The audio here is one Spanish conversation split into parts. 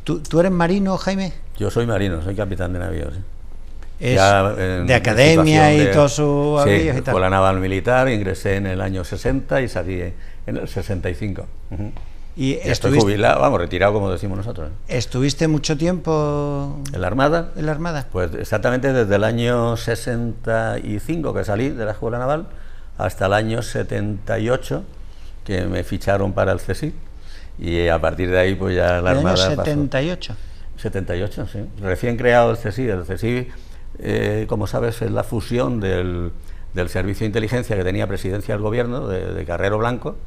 ¿Tú eres marino, Jaime? Yo soy marino, soy capitán de navío, sí. Es de academia y todo su sí, avíos y tal. Escuela Naval Militar, ingresé en el año 60 y salí en el 65. Y estoy jubilado, vamos, retirado como decimos nosotros. ¿Estuviste mucho tiempo en la Armada? ¿En la Armada? Pues exactamente desde el año 65 que salí de la Escuela Naval hasta el año 78 que me ficharon para el CSI y a partir de ahí pues ya la Armada pasó. ¿El año 78? 78, sí. Recién creado el CSI. El CSI, como sabes, es la fusión del Servicio de Inteligencia que tenía presidencia del gobierno, de Carrero Blanco,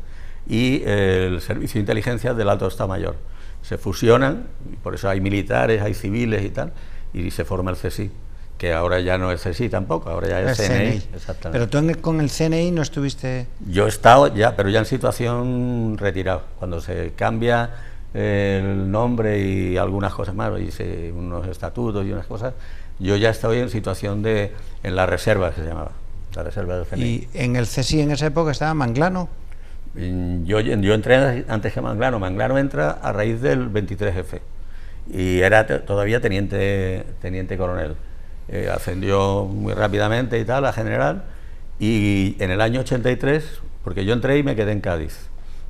y el Servicio de Inteligencia del Alto Estado Mayor. Se fusionan, por eso hay militares, hay civiles y tal, y se forma el CSI, que ahora ya no es CSI tampoco, ahora ya es CNI. Exactamente. Pero tú con el CNI no estuviste... Yo he estado ya, pero ya en situación retirado, cuando se cambia el nombre y algunas cosas más, y unos estatutos y unas cosas, yo ya estoy en situación en la reserva, que se llamaba, la reserva del CNI. ¿Y en el CSI en esa época estaba Manglano? Yo entré antes que Manglano. Manglano entra a raíz del 23F y era todavía teniente coronel. Ascendió muy rápidamente y tal a general, y en el año 83, porque yo entré y me quedé en Cádiz,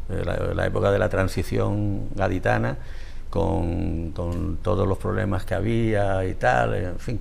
la época de la transición gaditana, con todos los problemas que había y tal, en fin,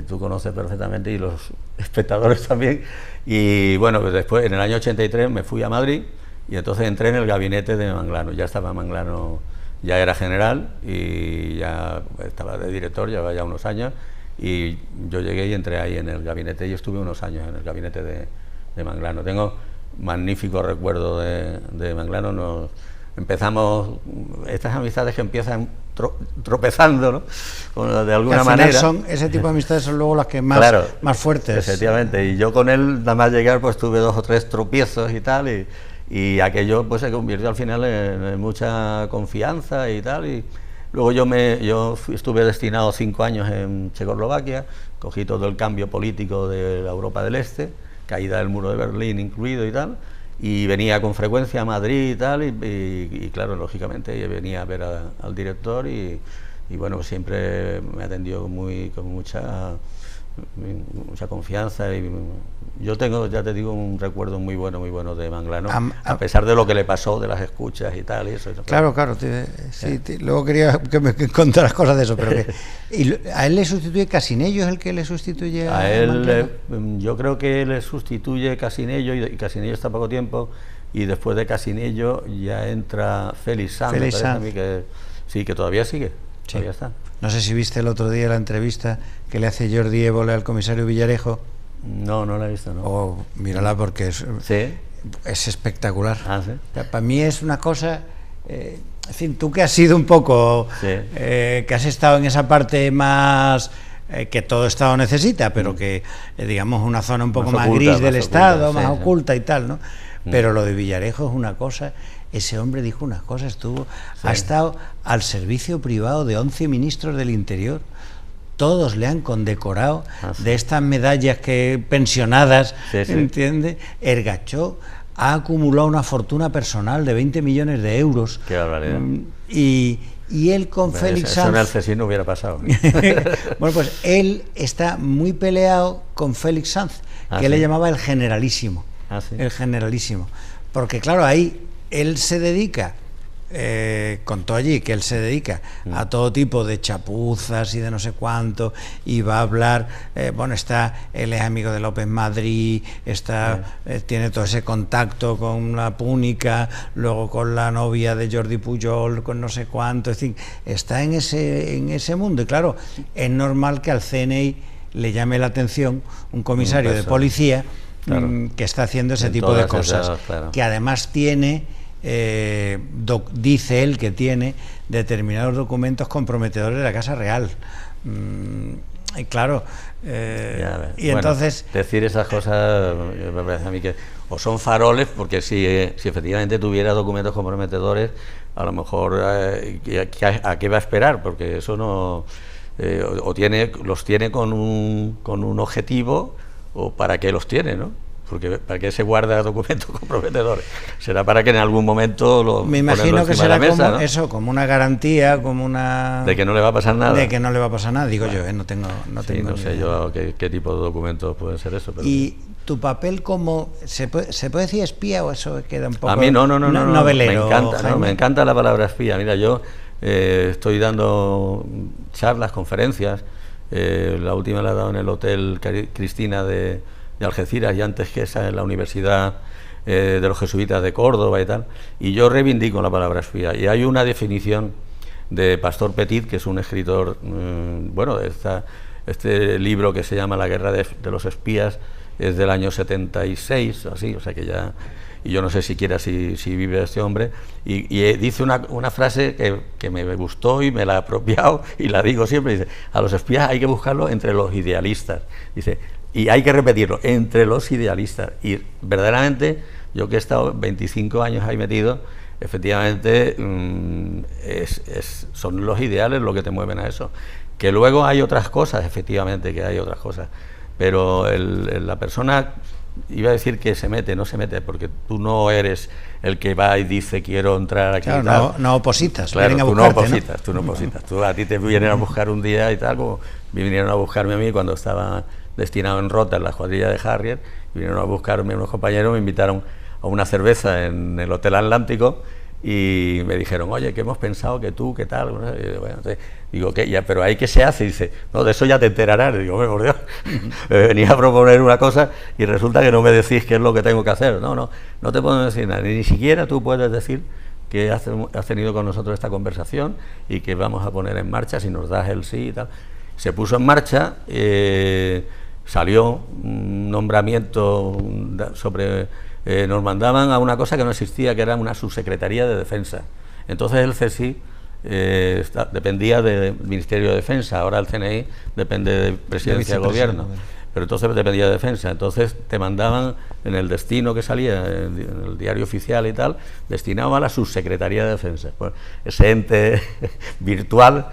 tú conoces perfectamente y los espectadores también. Y bueno, pues después en el año 83 me fui a Madrid y entonces entré en el gabinete de Manglano. Ya estaba Manglano, ya era general y ya estaba de director, llevaba ya unos años, y yo llegué y entré ahí en el gabinete y estuve unos años en el gabinete de Manglano. Tengo magnífico recuerdo de Manglano. Empezamos estas amistades que empiezan tropezando, ¿no? De alguna manera. Ese tipo de amistades son luego las que más, claro, más fuertes. Efectivamente, y yo con él nada más llegar pues tuve 2 o 3 tropiezos y tal, y aquello pues se convirtió al final en mucha confianza y tal, y luego yo estuve destinado 5 años en Checoslovaquia, cogí todo el cambio político de la Europa del Este, caída del muro de Berlín incluido y tal, y venía con frecuencia a Madrid y tal, y claro, lógicamente venía a ver al director y bueno, siempre me atendió con mucha confianza, y yo tengo, ya te digo, un recuerdo muy bueno de Manglano, a pesar de lo que le pasó, de las escuchas y tal, y eso. Claro, luego quería que me contaras cosas de eso, pero ¿a él le sustituye Casinello? ¿Es el que le sustituye a él? Yo creo que le sustituye Casinello, y Casinello está poco tiempo, y después de Casinello ya entra Félix Sanz, a mí que todavía sigue, todavía está. No sé si viste el otro día la entrevista que le hace Jordi Évole al comisario Villarejo. No la he visto, ¿no? Mírala porque es espectacular. ¿Sí? O sea, para mí es una cosa... en fin, tú que has sido un poco... que has estado en esa parte más... que todo Estado necesita, pero que, digamos, una zona un poco más oculta, gris del Estado, más oculta y tal, ¿no? Pero lo de Villarejo es una cosa... Ese hombre dijo unas cosas, ha estado al servicio privado de 11 ministros del Interior, todos le han condecorado de estas medallas pensionadas, ¿entiende? Ergachó ha acumulado una fortuna personal de 20 millones de euros. Qué barbaridad. Y él con Félix Sanz... Eso en el CSI no hubiera pasado. Bueno, pues él está muy peleado con Félix Sanz, que le llamaba el generalísimo. El generalísimo. Porque claro, ahí... Él se dedica, contó allí que él se dedica a todo tipo de chapuzas y de no sé cuánto, y va a hablar, él es amigo de López Madrid, tiene todo ese contacto con la Púnica, luego con la novia de Jordi Pujol, con no sé cuánto, es decir, está en ese mundo, y claro, es normal que al CNI le llame la atención un comisario de policía que está haciendo ese tipo de cosas, que además tiene... dice él que tiene determinados documentos comprometedores de la Casa Real, y claro, y entonces decir esas cosas me parece a mí que o son faroles, porque si efectivamente tuviera documentos comprometedores, a lo mejor ¿a qué va a esperar? Porque eso no los tiene con un objetivo, o para qué los tiene, ¿no? porque ¿para qué se guarda documentos comprometedores? Será para que en algún momento lo me imagino que será mesa, como ¿no? eso, como una garantía, como una... De que no le va a pasar nada. De que no le va a pasar nada, digo yo, no tengo no sé yo qué tipo de documentos pueden ser eso. Pero y tu papel como... ¿se puede decir espía o eso queda un poco... A mí no, novelero, me encanta la palabra espía. Mira, yo estoy dando charlas, conferencias, la última la he dado en el Hotel Cristina de Algeciras y antes que esa en la Universidad de los Jesuitas de Córdoba y tal, y yo reivindico la palabra espía, y hay una definición de Pastor Petit, que es un escritor, bueno, este libro que se llama La guerra de los espías es del año 76, así, o sea que ya, y yo no sé siquiera si vive este hombre, y dice una frase que me gustó y me la he apropiado y la digo siempre, dice, a los espías hay que buscarlo entre los idealistas, dice, y hay que repetirlo, entre los idealistas. Y verdaderamente, yo que he estado 25 años ahí metido, efectivamente son los ideales lo que te mueven a eso. Que luego hay otras cosas, efectivamente, que hay otras cosas. Pero la persona, iba a decir que se mete, no se mete, porque tú no eres el que va y dice quiero entrar aquí. Claro, no opositas, claro, vienen a buscarte, tú no opositas. Tú, a ti te vienen a buscar un día y tal, como vinieron a buscarme a mí cuando estaba destinado en Rota, en la escuadrilla de Harrier, y vinieron a buscarme unos compañeros, me invitaron a una cerveza en el Hotel Atlántico y me dijeron, oye, que hemos pensado que tú, qué tal, bueno, entonces, digo, ¿qué? Ya, pero ahí qué se hace, y dice, no, de eso ya te enterarás. Y digo, por Dios, me venía a proponer una cosa y resulta que no me decís qué es lo que tengo que hacer. No te puedo decir nada, ni siquiera tú puedes decir que has tenido con nosotros esta conversación y que vamos a poner en marcha si nos das el sí y tal. Se puso en marcha, salió un nombramiento sobre... nos mandaban a una cosa que no existía, que era una subsecretaría de defensa. Entonces el CSI dependía del Ministerio de Defensa, ahora el CNI depende de Presidencia del Gobierno, pero entonces dependía de Defensa. Entonces te mandaban en el destino que salía, en el diario oficial y tal, destinado a la subsecretaría de Defensa. Pues ese ente virtual,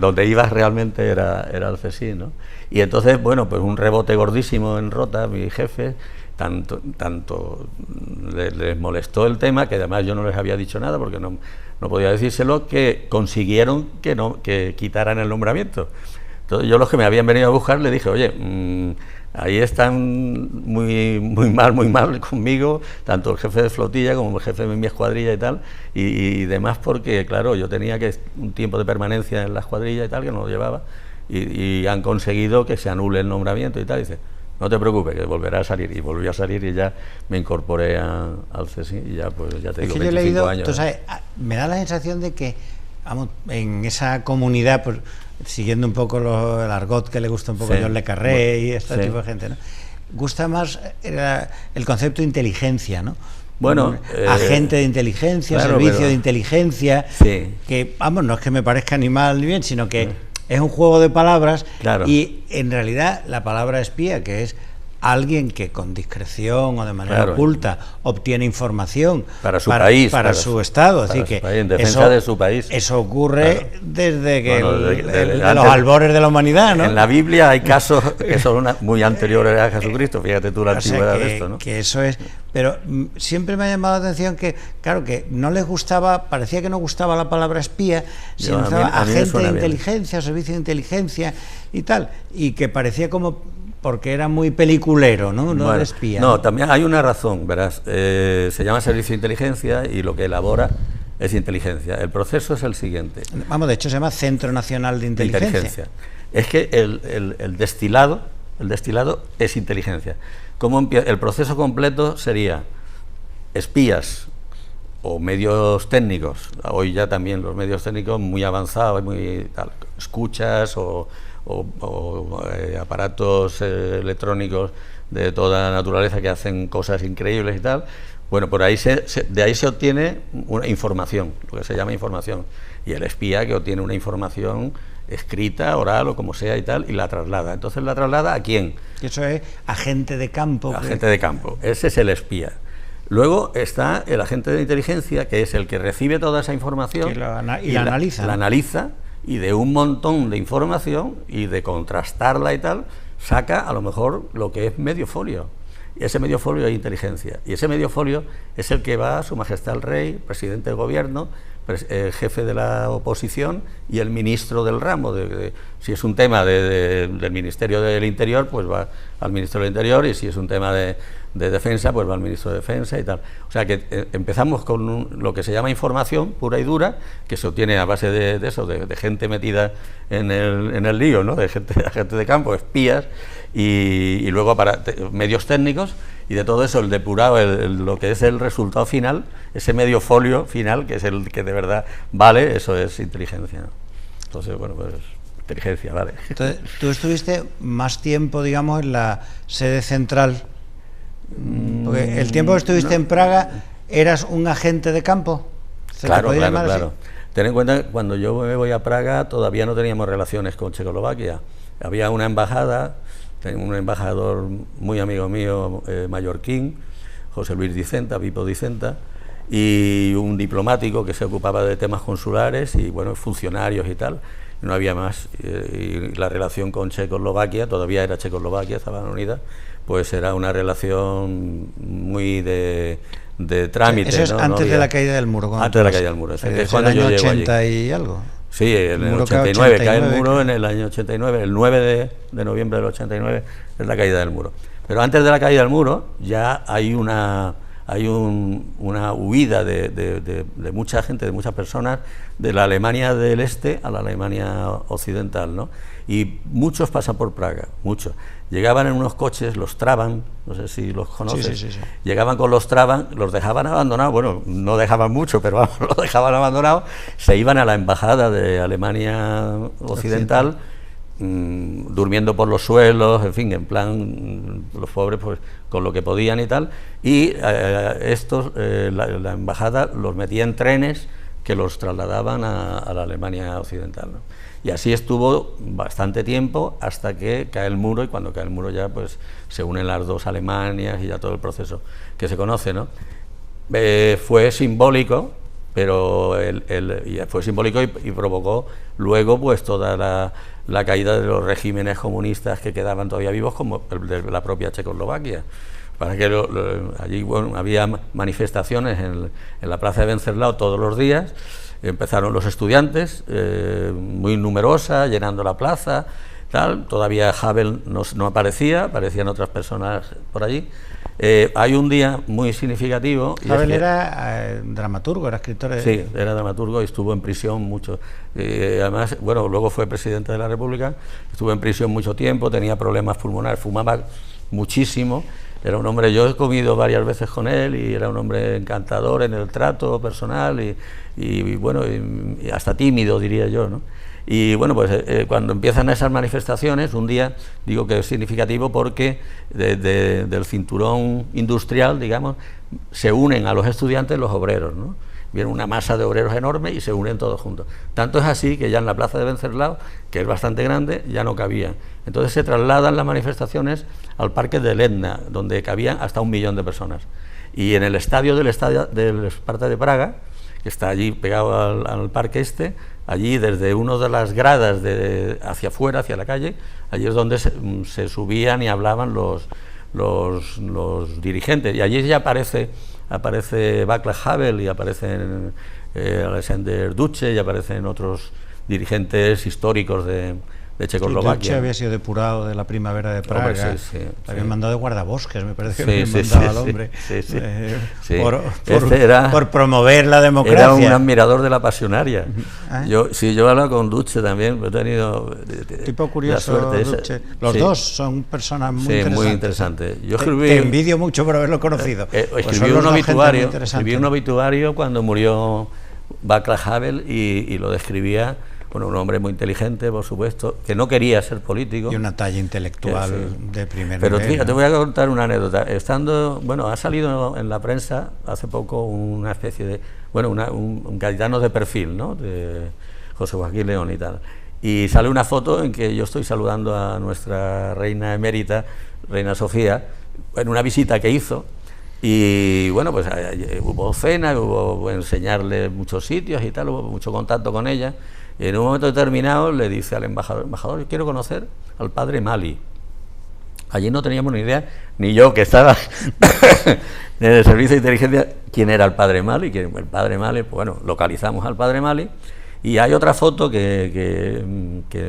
donde ibas realmente era el CSI, ¿no? Y entonces, bueno, pues un rebote gordísimo en Rota, mi jefe, tanto les molestó el tema, que además yo no les había dicho nada porque no podía decírselo, que consiguieron que quitaran el nombramiento. Entonces yo, los que me habían venido a buscar, le dije, oye, ahí están muy mal conmigo, tanto el jefe de flotilla como el jefe de mi escuadrilla y tal, y demás, porque claro, yo tenía un tiempo de permanencia en la escuadrilla y tal, que no lo llevaba, y han conseguido que se anule el nombramiento y tal. Y dice, no te preocupes, que volverá a salir. Y volvió a salir y ya me incorporé al CSI y ya, pues ya te digo, 25 años. Tú sabes, me da la sensación de que, vamos, en esa comunidad, pues siguiendo un poco el argot que le gusta un poco a John Le Carré y este tipo de gente, ¿no? Gusta más el concepto de inteligencia, ¿no? Bueno, agente de inteligencia, claro, servicio de inteligencia, que, vamos, no es que me parezca ni mal ni bien, sino que es un juego de palabras, claro. Y en realidad la palabra espía, que es alguien que con discreción o de manera oculta obtiene información para su país, para su estado, así que en defensa de su país. Eso ocurre desde que de los albores de la humanidad, ¿no? En la Biblia hay casos que son muy anteriores a Jesucristo, fíjate tú la antigüedad de esto, ¿no? Que eso es, pero siempre me ha llamado la atención que, claro, que no les gustaba, parecía que no gustaba la palabra espía, sino agente de inteligencia, servicio de inteligencia y tal, y que parecía como porque era muy peliculero, ¿no? No bueno, espía. No, también hay una razón, verás. Se llama servicio de inteligencia y lo que elabora es inteligencia. El proceso es el siguiente. Vamos, de hecho se llama Centro Nacional de Inteligencia. Es que el destilado es inteligencia. ¿Cómo empieza? El proceso completo sería espías o medios técnicos. Hoy ya también los medios técnicos muy avanzados, muy tal, escuchas o aparatos electrónicos de toda naturaleza que hacen cosas increíbles y tal. Bueno, por ahí de ahí se obtiene una información, lo que se llama información, y el espía que obtiene una información escrita, oral o como sea y tal, y la traslada. Entonces, ¿la traslada a quién? Eso es agente de campo. Agente de campo, ese es el espía. Luego está el agente de inteligencia, que es el que recibe toda esa información y la analiza. La analiza, y de un montón de información y de contrastarla y tal, saca a lo mejor lo que es medio folio. Y ese medio folio es inteligencia. Y ese medio folio es el que va a Su Majestad el Rey, presidente del gobierno, jefe de la oposición y el ministro del ramo. Si es un tema del Ministerio del Interior, pues va al Ministro del Interior, y si es un tema de Defensa, pues va al Ministro de Defensa y tal. O sea que empezamos con lo que se llama información pura y dura, que se obtiene a base de eso, de gente metida en el lío, ¿no? de gente de campo, espías, y luego para medios técnicos, y de todo eso el depurado, lo que es el resultado final, ese medio folio final, que es el que de verdad vale, eso es inteligencia, ¿no? Entonces, bueno, pues inteligencia, vale. Entonces, ¿tú estuviste más tiempo, digamos, en la sede central? Porque el tiempo que estuviste en Praga, ¿eras un agente de campo? Claro. Ten en cuenta que cuando yo me voy a Praga todavía no teníamos relaciones con Checoslovaquia. Había una embajada, un embajador muy amigo mío, mallorquín, José Luis Dicenta, Pipo Dicenta, y un diplomático que se ocupaba de temas consulares y, bueno, funcionarios y tal. No había más. Y la relación con Checoslovaquia, todavía era Checoslovaquia, estaban unidas, pues era una relación muy de trámite. Eso es, ¿no? Antes de la caída del muro. Antes de la caída del muro. Es cuando yo llego 80 allí. Y algo. Sí, en el 89, cae el muro en el año 89, el 9 de noviembre del 89 es la caída del muro. Pero antes de la caída del muro ya hay una huida de mucha gente, de muchas personas, de la Alemania del Este a la Alemania Occidental, ¿no? Y muchos pasan por Praga, muchos. Llegaban en unos coches, los Trabant, no sé si los conoces, sí. Llegaban con los Trabant, los dejaban abandonados, bueno, no dejaban mucho, pero vamos, los dejaban abandonados, se iban a la embajada de Alemania Occidental, durmiendo por los suelos, en fin, en plan, los pobres pues con lo que podían y tal, y la embajada los metía en trenes que los trasladaban a la Alemania Occidental, ¿no? Y así estuvo bastante tiempo hasta que cae el muro, y cuando cae el muro ya pues se unen las dos Alemanias y ya todo el proceso que se conoce, ¿no? Fue simbólico, pero fue simbólico y provocó luego pues toda la caída de los regímenes comunistas que quedaban todavía vivos, como el de la propia Checoslovaquia. Para que allí, bueno, había manifestaciones en la plaza de Venceslao todos los días. Empezaron los estudiantes, muy numerosa, llenando la plaza, tal. Todavía Havel no aparecían otras personas por allí. Hay un día muy significativo. Havel era dramaturgo, era escritor. Sí, era dramaturgo y estuvo en prisión mucho. Además, bueno, luego fue presidente de la República, estuvo en prisión mucho tiempo, tenía problemas pulmonares, fumaba muchísimo. Era un hombre, yo he comido varias veces con él y era un hombre encantador en el trato personal y bueno, y hasta tímido, diría yo, ¿no? Y bueno, pues cuando empiezan esas manifestaciones, un día digo que es significativo porque del cinturón industrial, digamos, se unen a los estudiantes los obreros, ¿no? Viene una masa de obreros enorme y se unen todos juntos. Tanto es así que ya en la plaza de Venceslao, que es bastante grande, ya no cabían. Entonces se trasladan las manifestaciones al parque del Etna, donde cabían hasta 1 millón de personas. Y en el estadio del Sparta de Praga, que está allí pegado al parque allí desde una de las gradas hacia afuera, hacia la calle, allí es donde se subían y hablaban los dirigentes. Y allí ya aparece Václav Havel y aparecen Alexander Duche y aparecen otros dirigentes históricos de Checoslovaquia. Duche había sido depurado de la primavera de Praga. Hombre, sí, habían mandado de guardabosques, me parece que habían mandado al hombre. Por promover la democracia. Era un admirador de la pasionaria. Yo he hablado con Duche también, he tenido tipo curioso, la suerte. Duche. Los dos son personas muy interesantes. Muy interesantes. Te envidio mucho por haberlo conocido. Escribí un obituario cuando murió Václav Havel y lo describía. Bueno, un hombre muy inteligente, por supuesto, que no quería ser político. Y una talla intelectual de primer Pero nivel. Pero te voy a contar una anécdota. Ha salido en la prensa hace poco una especie de, un gaditano de perfil, ¿no? De José Joaquín León y tal. Y sale una foto en que yo estoy saludando a nuestra reina emérita, Reina Sofía, en una visita que hizo. Y bueno, pues hubo cena, hubo enseñarle muchos sitios y tal, hubo mucho contacto con ella. Y en un momento determinado le dice al embajador, yo quiero conocer al padre Mali. allí no teníamos ni idea, ni yo que estaba en el servicio de inteligencia, quién era el padre Mali. El padre Mali, pues bueno, localizamos al padre Mali. Y hay otra foto que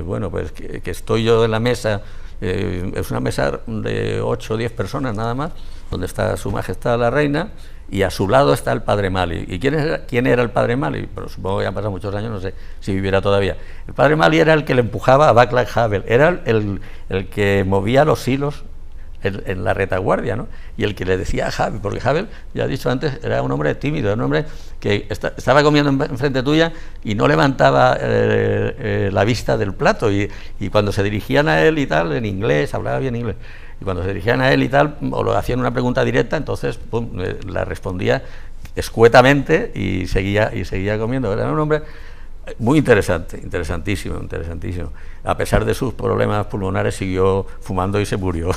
bueno, pues que estoy yo en la mesa, es una mesa de 8 o 10 personas nada más, donde está Su Majestad la Reina, y a su lado está el padre Mali. ¿Y quién era el padre Mali? Pero supongo que ya han pasado muchos años, no sé si viviera todavía. El padre Mali era el que le empujaba a Václav Havel, era el que movía los hilos en la retaguardia, ¿no? Y el que le decía a Havel, porque Havel, ya he dicho antes, era un hombre tímido, era un hombre que estaba comiendo enfrente tuya y no levantaba la vista del plato, y cuando se dirigían a él y tal, en inglés, hablaba bien inglés, y cuando se dirigían a él y tal, o le hacían una pregunta directa, entonces pum, la respondía escuetamente y seguía comiendo. Era un hombre muy interesante, interesantísimo. A pesar de sus problemas pulmonares, siguió fumando y se murió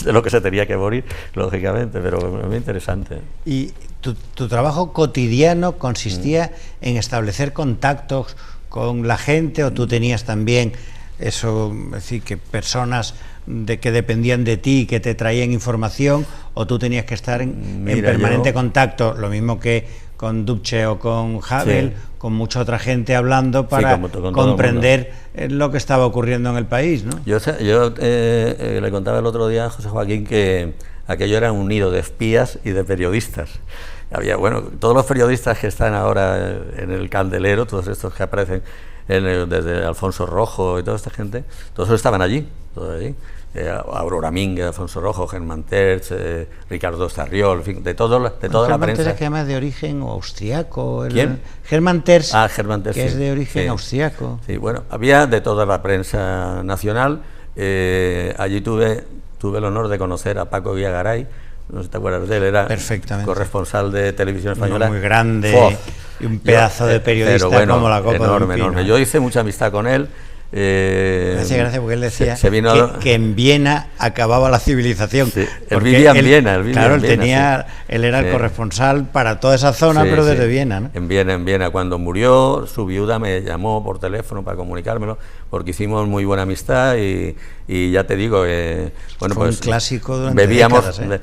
de lo que se tenía que morir, lógicamente, pero muy interesante. ¿Y tu trabajo cotidiano consistía en establecer contactos con la gente, o tú tenías también eso, es decir, que personas que dependían de ti, que te traían información, o tú tenías que estar en permanente contacto, lo mismo que con Dubche o con Havel, sí, con mucha otra gente hablando para comprender lo que estaba ocurriendo en el país, ¿no? Yo le contaba el otro día a José Joaquín que aquello era un nido de espías y de periodistas. Había, bueno, todos los periodistas que están ahora en el candelero, todos estos que aparecen desde Alfonso Rojo y toda esta gente, todos estaban allí, todos allí. Aurora Mingue, Alfonso Rojo, Germán Terz, Ricardo Starriol, en fin, de toda la prensa. Germán Terz, que además es de origen austriaco. ¿Quién? Germán Terz, Germán Terz, que es de origen austriaco. Sí, bueno, había de toda la prensa nacional. Allí tuve el honor de conocer a Paco Villagaray, no sé si te acuerdas de él, era corresponsal de Televisión Española. Muy grande, y un pedazo de periodista, bueno, como la copa enorme, de un pino. Yo hice mucha amistad con él. Me hacía gracia porque él decía que en Viena acababa la civilización. Sí, él vivía en Viena. Claro, él era el corresponsal para toda esa zona, pero desde Viena, ¿no? En Viena. Cuando murió, su viuda me llamó por teléfono para comunicármelo, porque hicimos muy buena amistad y ya te digo, bueno, fue pues un clásico durante bebíamos. décadas,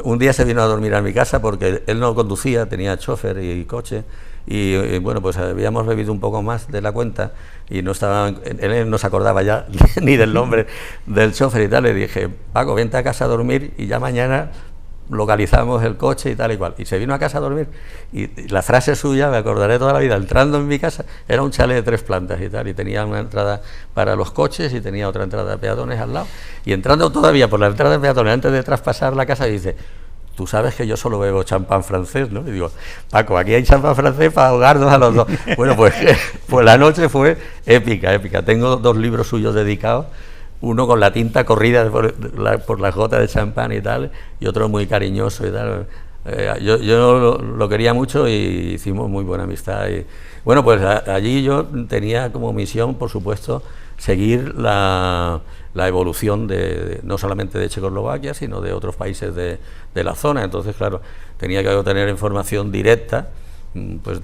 Un día se vino a dormir a mi casa porque él no conducía, tenía chofer y coche. Y bueno, pues habíamos bebido un poco más de la cuenta y él no se acordaba ya ni del nombre del chofer y tal. Le dije, Paco, vente a casa a dormir y ya mañana localizamos el coche y tal y cual. Y se vino a casa a dormir y la frase suya, me acordaré toda la vida, entrando en mi casa, era un chalet de 3 plantas y tal, y tenía una entrada para los coches y tenía otra entrada de peatones al lado, y entrando todavía por la entrada de peatones antes de traspasar la casa, dice, tú sabes que yo solo bebo champán francés, ¿no? Y digo, Paco, aquí hay champán francés para ahogarnos a los dos. Bueno, pues la noche fue épica. Tengo 2 libros suyos dedicados, uno con la tinta corrida por las gotas de champán y tal, y otro muy cariñoso y tal. Yo lo quería mucho y hicimos muy buena amistad. Y, bueno, pues allí yo tenía como misión, por supuesto, seguir la evolución no solamente de Checoslovaquia, sino de otros países de la zona. Entonces, claro, tenía que tener información directa, pues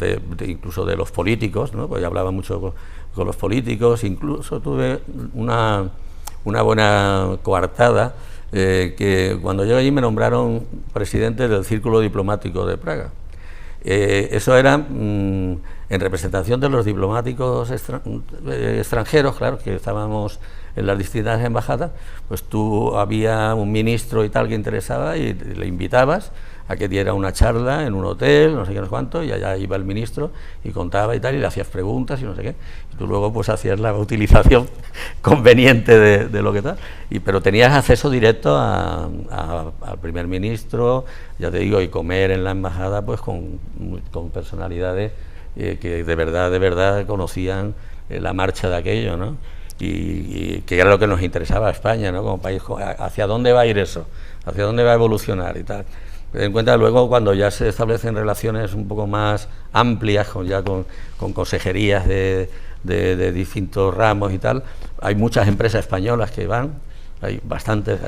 incluso de los políticos, ¿no? Pues yo hablaba mucho con los políticos, incluso tuve una buena coartada, que cuando yo allí me nombraron presidente del Círculo Diplomático de Praga. Eso era en representación de los diplomáticos extranjeros, claro, que estábamos en las distintas embajadas. Pues había un ministro y tal que interesaba y le invitabas a que diera una charla en un hotel, no sé qué, no sé cuánto, y allá iba el ministro y contaba y tal, y le hacías preguntas y no sé qué, y tú luego pues hacías la utilización conveniente de lo que tal, pero tenías acceso directo al primer ministro, ya te digo, y comer en la embajada pues con personalidades que de verdad conocían la marcha de aquello, ¿no? Y que era lo que nos interesaba a España, ¿no? Como país, hacia dónde va a ir eso, hacia dónde va a evolucionar y tal. Ten en cuenta luego cuando ya se establecen relaciones un poco más amplias, con consejerías de distintos ramos y tal, hay muchas empresas españolas que van, hay bastantes,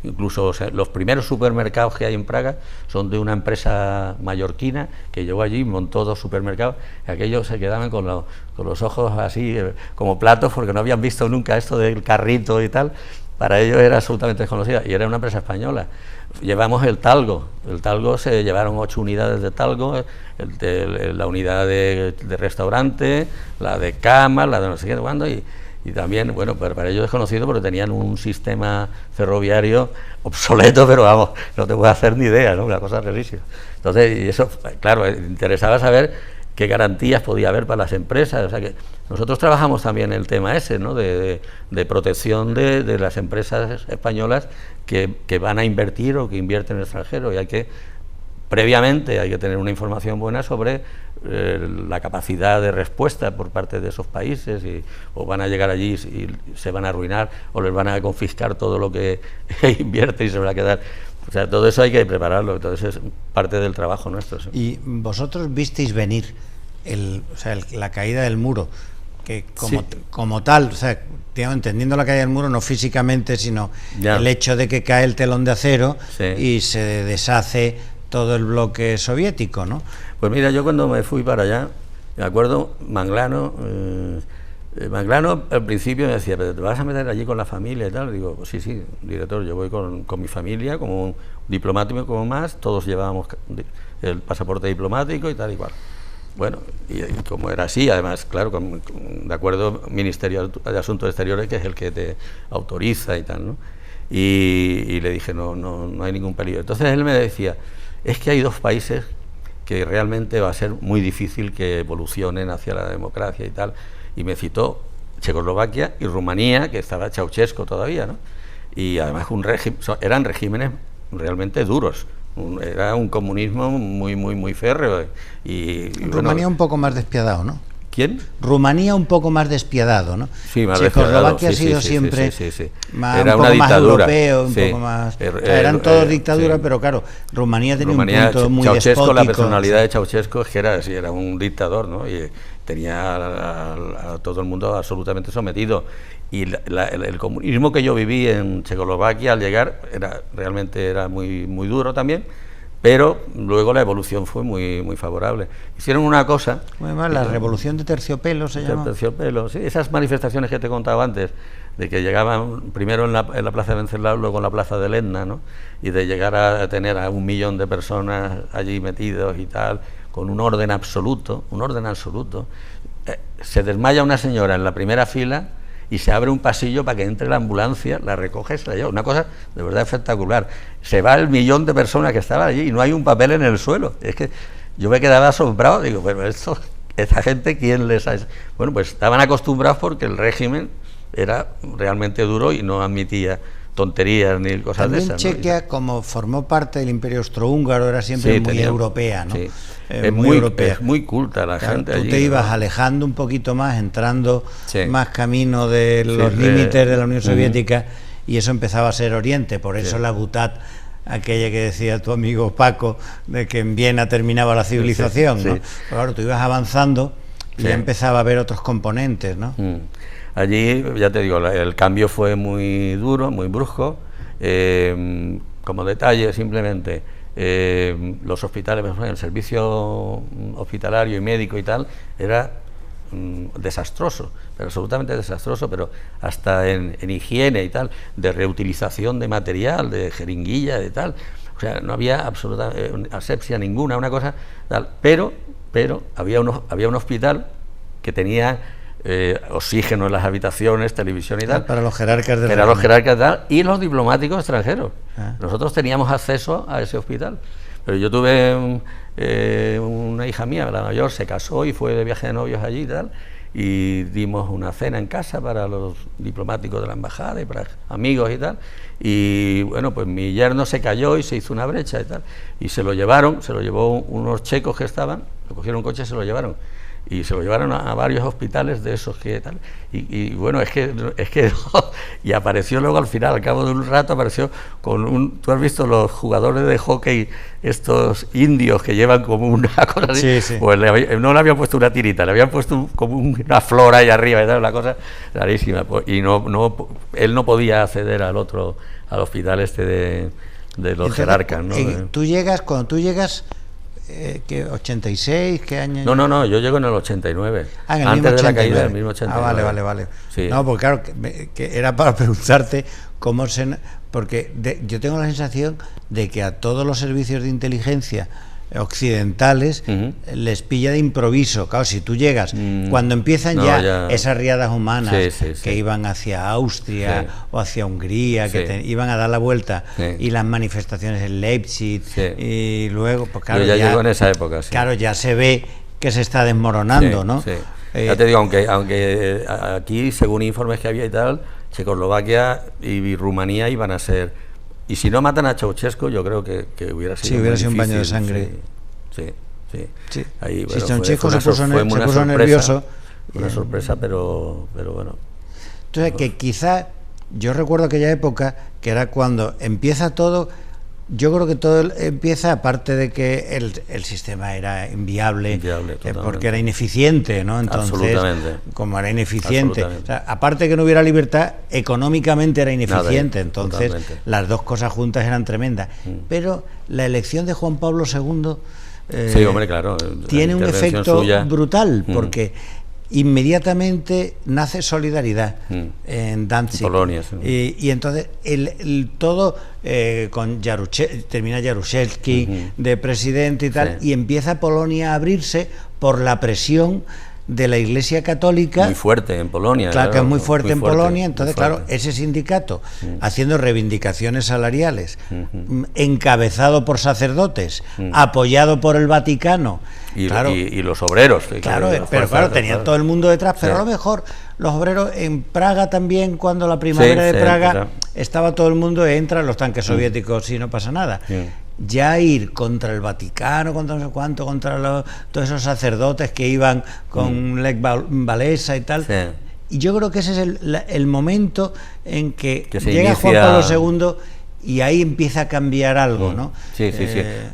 incluso los primeros supermercados que hay en Praga son de una empresa mallorquina que llegó allí, montó 2 supermercados, y aquellos se quedaban con los ojos así como platos porque no habían visto nunca esto del carrito y tal, para ellos era absolutamente desconocida, y era una empresa española. Llevamos el talgo se llevaron 8 unidades de talgo, la unidad de restaurante, la de cama, la de no sé qué, cuándo, y también, bueno, para ellos desconocido porque tenían un sistema ferroviario obsoleto, pero vamos, no te puedes hacer ni idea, ¿no? Una cosa rarísima. Entonces, y eso, claro, interesaba saber qué garantías podía haber para las empresas. O sea que nosotros trabajamos también el tema ese, ¿no? de protección de las empresas españolas que van a invertir o que invierten en el extranjero, y previamente hay que tener una información buena sobre la capacidad de respuesta por parte de esos países, o van a llegar allí y se van a arruinar, o les van a confiscar todo lo que invierte y se van a quedar. O sea, todo eso hay que prepararlo, entonces es parte del trabajo nuestro. ¿Sí? ¿Y vosotros visteis venir la caída del muro? Que como tal, o sea, entendiendo la caída del muro no físicamente, sino el hecho de que cae el telón de acero y se deshace todo el bloque soviético, ¿no? Pues mira, yo cuando me fui para allá, me acuerdo, Manglano al principio me decía, ¿pero te vas a meter allí con la familia y tal? Digo, pues sí, director, yo voy con mi familia, como un diplomático como más, todos llevábamos el pasaporte diplomático y tal y cual. Bueno, y como era así, además, claro, de acuerdo, Ministerio de Asuntos Exteriores, que es el que te autoriza y tal, ¿no? Y le dije, no hay ningún peligro. Entonces él me decía, es que hay 2 países que realmente va a ser muy difícil que evolucionen hacia la democracia y tal, y me citó Checoslovaquia y Rumanía, que estaba Ceausescu todavía, ¿no? Y además eran regímenes realmente duros. Era un comunismo muy férreo. Y Rumanía un poco más despiadado, ¿no? ¿Quién? Rumanía un poco más despiadado, ¿no? Sí, más Checoslovaquia despiadado. Ha sido siempre Más, era un poco más europeo, un sí. poco más... eran todos dictaduras, pero claro, Rumanía tenía un punto muy Ceausescu, despótico. La personalidad de Ceausescu es que era un dictador, ¿no? Y tenía a todo el mundo absolutamente sometido. Y el comunismo que yo viví en Checoslovaquia al llegar realmente era muy duro también, pero luego la evolución fue muy favorable. Hicieron una cosa... Además, la revolución de terciopelo se llama. Terciopelo, sí, esas manifestaciones que te contaba antes, de que llegaban primero en la plaza de Venceslao, luego en la plaza de Letna, ¿no? Y de llegar a tener a 1 millón de personas allí metidos y tal, con un orden absoluto. Se desmaya una señora en la primera fila y se abre un pasillo para que entre la ambulancia, la recoge y se la lleva. Una cosa de verdad espectacular. Se va el 1 millón de personas que estaban allí y no hay un papel en el suelo. Es que yo me quedaba asombrado, digo, pero esta gente, ¿quién les ha...? Bueno, pues estaban acostumbrados porque el régimen era realmente duro y no admitía tonterías ni cosas también de esas. Chequia, ¿no? Como formó parte del Imperio Austrohúngaro, era siempre muy europea, ¿no? Sí. Es muy culta la gente tú allí. Te ibas alejando un poquito más, entrando más camino de los límites de la Unión Soviética, y eso empezaba a ser Oriente. Por eso la Butad, aquella que decía tu amigo Paco, de que en Viena terminaba la civilización, ¿no? Pero claro, tú ibas avanzando y ya empezaba a haber otros componentes, ¿no? Allí, ya te digo, el cambio fue muy duro, muy brusco. Como detalle, simplemente, los hospitales, el servicio hospitalario y médico y tal, era desastroso, pero absolutamente desastroso, pero hasta en higiene y tal, de reutilización de material, de jeringuilla, de tal. O sea, no había absoluta asepsia ninguna, una cosa tal. Pero había un hospital que tenía oxígeno en las habitaciones, televisión y tal. Para los jerarcas del los jerarcas y tal, y los diplomáticos extranjeros. Nosotros teníamos acceso a ese hospital. Pero yo tuve una hija mía, la mayor, se casó y fue de viaje de novios allí y tal, y dimos una cena en casa para los diplomáticos de la embajada y para amigos y tal, y bueno, pues mi yerno se cayó y se hizo una brecha y tal, y se lo llevó unos checos que estaban, lo cogieron un coche y se lo llevaron. Y se lo llevaron a varios hospitales de esos que tal, y bueno, es que y apareció luego al final, al cabo de un rato, apareció con tú has visto los jugadores de hockey, estos indios que llevan como una cosa así, pues no le habían puesto una tirita, le habían puesto como una flor ahí arriba y tal, una cosa rarísima, pues, y él no podía acceder al hospital este de los jerarcas, ¿no? Cuando tú llegas, ¿qué, 86? ¿Qué año? No, yo llego en el 89. En el antes mismo 89. De la caída del mismo 89. Vale. Sí. No, porque claro, que era para preguntarte cómo se... Porque yo tengo la sensación de que a todos los servicios de inteligencia occidentales les pilla de improviso. Claro, si tú llegas, cuando empiezan ya esas riadas humanas que iban hacia Austria o hacia Hungría, que iban a dar la vuelta, y las manifestaciones en Leipzig, y luego, pues claro, yo ya llego en esa época. Claro, ya se ve que se está desmoronando, ¿no? Sí. Ya te digo, aunque aquí, según informes que había y tal, Checoslovaquia y Rumanía iban a ser... Y si no matan a Ceausescu, yo creo que hubiera sido, hubiera sido un baño de sangre. Sí. Ahí, bueno, Ceausescu se puso nervioso. Una sorpresa, pero bueno. Entonces, que quizá, yo recuerdo aquella época, que era cuando empieza todo... Yo creo que todo empieza, aparte de que el sistema era inviable porque era ineficiente, ¿no? Entonces, como era ineficiente, o sea, aparte de que no hubiera libertad, económicamente era ineficiente. Entonces, las dos cosas juntas eran tremendas. Pero la elección de Juan Pablo II sí, hombre, claro, tiene un efecto brutal, porque inmediatamente nace Solidaridad en Danzig, Polonia, y entonces todo con termina Jaruzelski de presidente y tal, y empieza Polonia a abrirse por la presión de la Iglesia Católica, muy fuerte en Polonia, claro, que es muy fuerte en Polonia. Entonces, claro, ese sindicato haciendo reivindicaciones salariales, encabezado por sacerdotes, apoyado por el Vaticano, y los obreros, claro, pero claro, tenían todo el mundo detrás, pero a lo mejor los obreros en Praga también, cuando la primavera de Praga estaba todo el mundo, entran los tanques soviéticos y no pasa nada. Ya ir contra el Vaticano, contra no sé cuánto, contra todos esos sacerdotes que iban con Lech Walesa y tal. Y yo creo que ese es el momento en que llega Juan Pablo II y ahí empieza a cambiar algo, ¿no? Sí.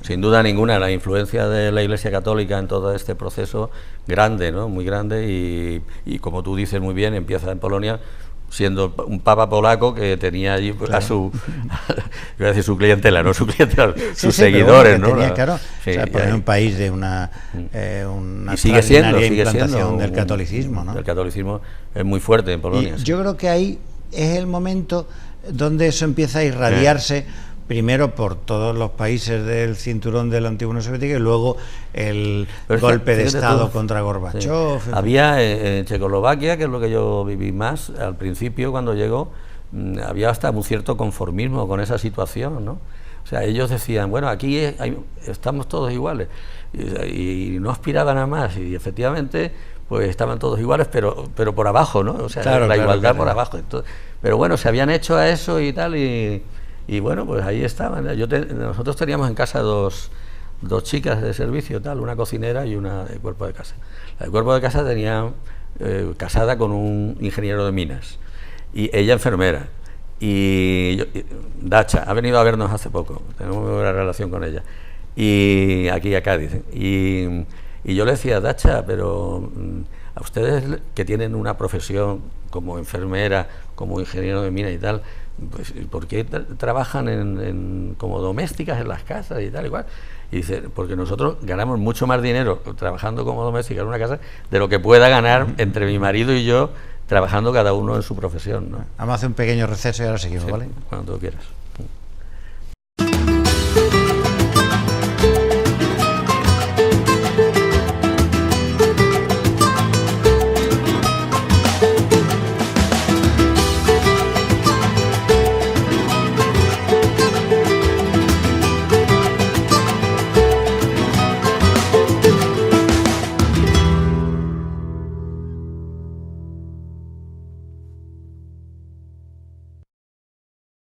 Sin duda ninguna, la influencia de la Iglesia Católica en todo este proceso, grande, ¿no? Muy grande, y como tú dices muy bien, empieza en Polonia, siendo un papa polaco que tenía allí a su iba a decir su clientela, no su clientela, sus seguidores, bueno, ¿no? Tenía, claro, o sea, por un país de una sigue siendo implantación del catolicismo, ¿no? El catolicismo es muy fuerte en Polonia. Y yo creo que ahí es el momento donde eso empieza a irradiarse, primero por todos los países del cinturón de la antigua Unión Soviética, y luego el golpe de Estado contra Gorbachev. Había en Checoslovaquia, que es lo que yo viví más al principio cuando llegó, había hasta un cierto conformismo con esa situación, ¿no? O sea, ellos decían, bueno, aquí estamos todos iguales, y no aspiraban a más, y efectivamente pues estaban todos iguales, pero por abajo, ¿no? O sea, la igualdad por abajo. Entonces, pero bueno, se habían hecho a eso y tal, y bueno, pues ahí estaban. Nosotros teníamos en casa dos chicas de servicio, tal, una cocinera y una de cuerpo de casa. La de cuerpo de casa tenía casada con un ingeniero de minas, y ella enfermera. Y Dacha ha venido a vernos hace poco, tenemos muy buena relación con ella, y aquí a Cádiz. Y yo le decía, Dacha, pero a ustedes que tienen una profesión como enfermera, como ingeniero de minas y tal, pues, ¿por qué trabajan como domésticas en las casas y tal igual? Y dice, porque nosotros ganamos mucho más dinero trabajando como doméstica en una casa de lo que pueda ganar entre mi marido y yo trabajando cada uno en su profesión, ¿no? Vamos a hacer un pequeño receso y ahora seguimos, ¿vale? Cuando tú quieras.